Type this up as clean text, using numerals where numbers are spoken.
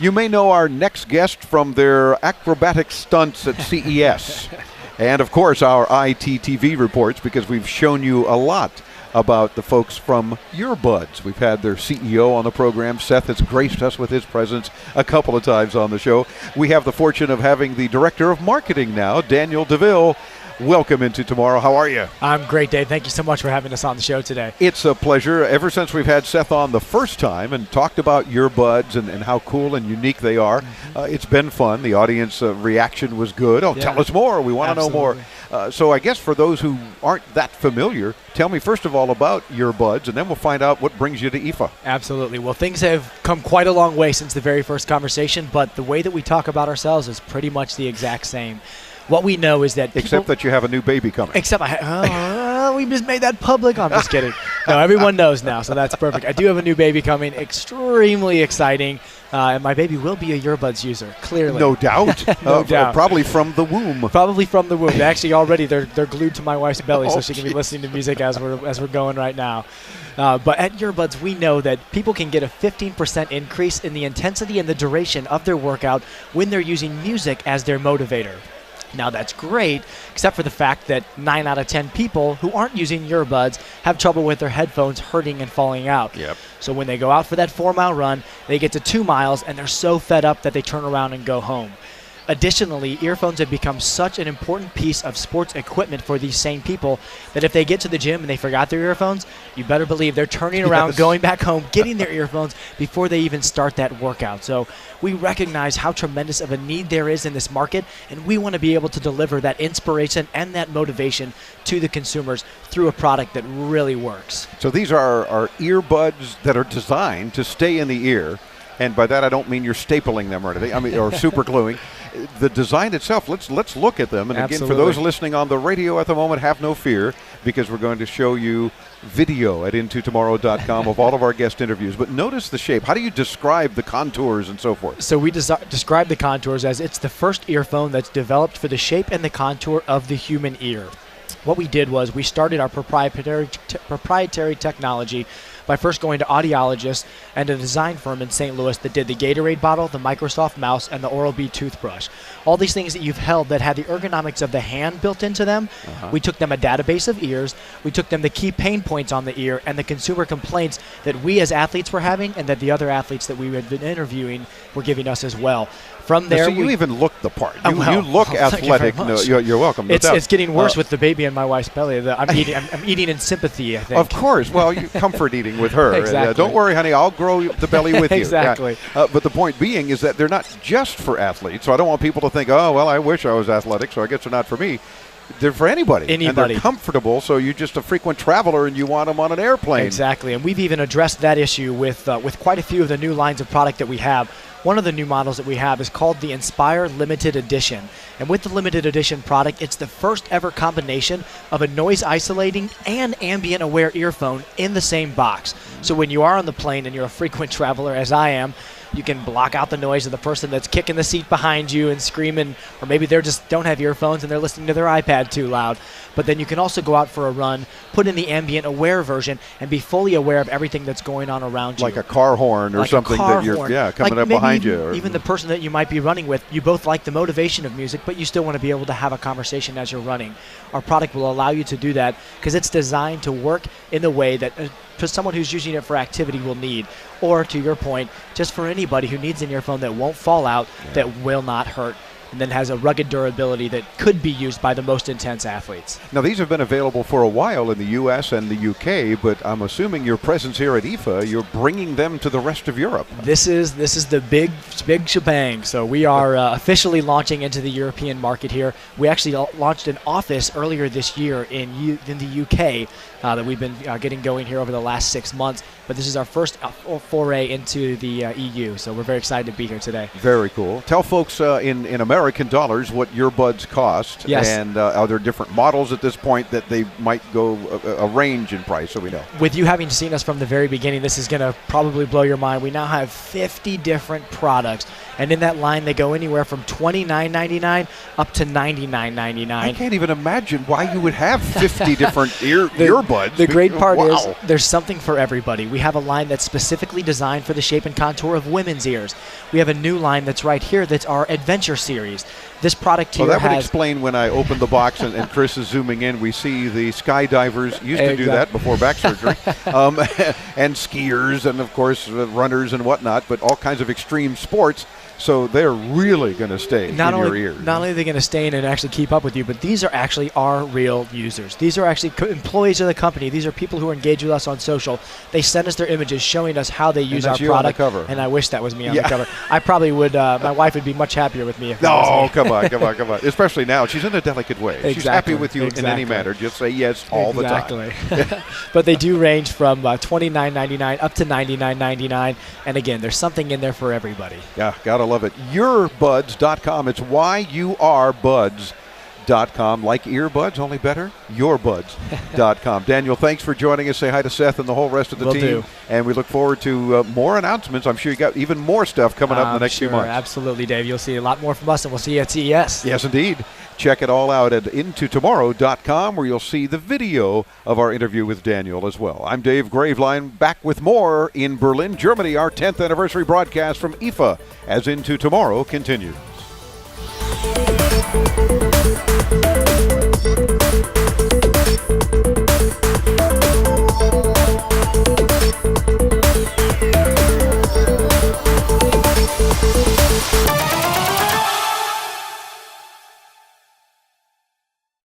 You may know our next guest from their acrobatic stunts at CES. And, of course, our ITTV reports, because we've shown you a lot about the folks from Yurbuds. We've had their CEO on the program. Seth has graced us with his presence a couple of times on the show. We have the fortune of having the Director of Marketing now, Daniel Deville. Welcome into Tomorrow. How are you? I'm great, Dave. Thank you so much for having us on the show today. It's a pleasure. Ever since we've had Seth on the first time and talked about Yurbuds and how cool and unique they are, it's been fun. The audience reaction was good. Oh, tell us more. We want to know more. So I guess for those who aren't that familiar, tell me first of all about Yurbuds, and then we'll find out what brings you to IFA. Absolutely. Well, things have come quite a long way since the very first conversation, but the way that we talk about ourselves is pretty much the exact same. What we know is that except that you have a new baby coming. Except we just made that public. I'm just kidding. No, everyone knows now, so that's perfect. I do have a new baby coming. Extremely exciting. And my baby will be a Yurbuds user, clearly. No doubt. No doubt. Probably from the womb. Probably from the womb. Actually, already they're glued to my wife's belly, so she can be listening to music as we're going right now. But at Yurbuds, we know that people can get a 15% increase in the intensity and the duration of their workout when they're using music as their motivator. Now, that's great, except for the fact that 9 out of 10 people who aren't using Yurbuds have trouble with their headphones hurting and falling out. Yep. So when they go out for that 4-mile run, they get to 2 miles, and they're so fed up that they turn around and go home. Additionally, earphones have become such an important piece of sports equipment for these same people that if they get to the gym and they forgot their earphones, you better believe they're turning around, going back home, getting their earphones before they even start that workout. So we recognize how tremendous of a need there is in this market, and we want to be able to deliver that inspiration and that motivation to the consumers through a product that really works. So these are earbuds that are designed to stay in the ear. And by that, I don't mean you're stapling them or anything. I mean, or super gluing. The design itself, let's look at them. And Absolutely. Again, for those listening on the radio at the moment, have no fear, because we're going to show you video at intotomorrow.com of all of our guest interviews. But notice the shape. How do you describe the contours and so forth? So we describe the contours as it's the first earphone that's developed for the shape and the contour of the human ear. What we did was we started our proprietary technology by first going to audiologists and a design firm in St. Louis that did the Gatorade bottle, the Microsoft mouse, and the Oral-B toothbrush. All these things that you've held that had the ergonomics of the hand built into them, we took them a database of ears, we took them the key pain points on the ear, and the consumer complaints that we as athletes were having and that the other athletes that we had been interviewing were giving us as well. From there, so you even look the part. You look athletic. You're welcome. No doubt. It's getting worse with the baby in my wife's belly. I'm eating in sympathy, I think. Of course. Well, you comfort eating with her. Exactly. Don't worry, honey. I'll grow the belly with you. Exactly. Yeah. But the point being is that they're not just for athletes. So I don't want people to think, oh, well, I wish I was athletic, so I guess they're not for me. They're for anybody. And they're comfortable, so you're just a frequent traveler and you want them on an airplane. Exactly. And we've even addressed that issue with quite a few of the new lines of product that we have. One of the new models that we have is called the Inspire Limited Edition. And with the limited edition product, it's the first ever combination of a noise isolating and ambient aware earphone in the same box. So when you are on the plane and you're a frequent traveler, as I am, you can block out the noise of the person that's kicking the seat behind you and screaming, or maybe they just don't have earphones and they're listening to their iPad too loud. But then you can also go out for a run, put in the ambient aware version, and be fully aware of everything that's going on around you. Like a car horn or like something that you're coming up behind you. Even the person that you might be running with, you both like the motivation of music, but you still want to be able to have a conversation as you're running. Our product will allow you to do that because it's designed to work in the way that for someone who's using it for activity will need, or to your point, just for anybody who needs an earphone that won't fall out, that will not hurt, and then has a rugged durability that could be used by the most intense athletes. Now, these have been available for a while in the U.S. and the U.K., but I'm assuming your presence here at IFA, you're bringing them to the rest of Europe. This is the big shebang. So we are officially launching into the European market here. We actually launched an office earlier this year in the U.K. That we've been getting going here over the last 6 months. But this is our first foray into the EU, so we're very excited to be here today. Very cool. Tell folks in American dollars what Yurbuds cost. Yes. And are there different models at this point that they might go a range in price, so we know? With you having seen us from the very beginning, this is going to probably blow your mind. We now have 50 different products, And in that line, they go anywhere from $29.99 up to $99.99. I can't even imagine why you would have 50 different earbuds. The great part Wow. is there's something for everybody. We have a line that's specifically designed for the shape and contour of women's ears. We have a new line that's right here that's our Adventure Series. This product here that would has... explain when I open the box and Chris is zooming in, we see the skydivers used to do that before back surgery, and skiers and, of course, runners and whatnot, but all kinds of extreme sports. So they're really going to stay in your ears. Not only are they going to stay in and actually keep up with you, but these are actually our real users. These are actually employees of the company. These are people who engage with us on social. They send us their images showing us how they use our product. On the cover. And I wish that was me on the cover. I probably would. My wife would be much happier with me if that was me. Come on. Especially now. She's in a delicate way. Exactly. She's happy with you in any matter. Just say yes all the time. But they do range from $29.99 up to $99.99. And again, there's something in there for everybody. Yeah, gotta love it. Yurbuds.com. It's YURbuds.com. Like earbuds, only better? Yurbuds.com. Daniel, thanks for joining us. Say hi to Seth and the whole rest of the team. Do. And we look forward to more announcements. I'm sure you got even more stuff coming up in the next few months. Absolutely, Dave. You'll see a lot more from us, and we'll see you at CES. Yes, indeed. Check it all out at intotomorrow.com, where you'll see the video of our interview with Daniel as well. I'm Dave Graveline, back with more in Berlin, Germany, our 10th anniversary broadcast from IFA as Into Tomorrow continues.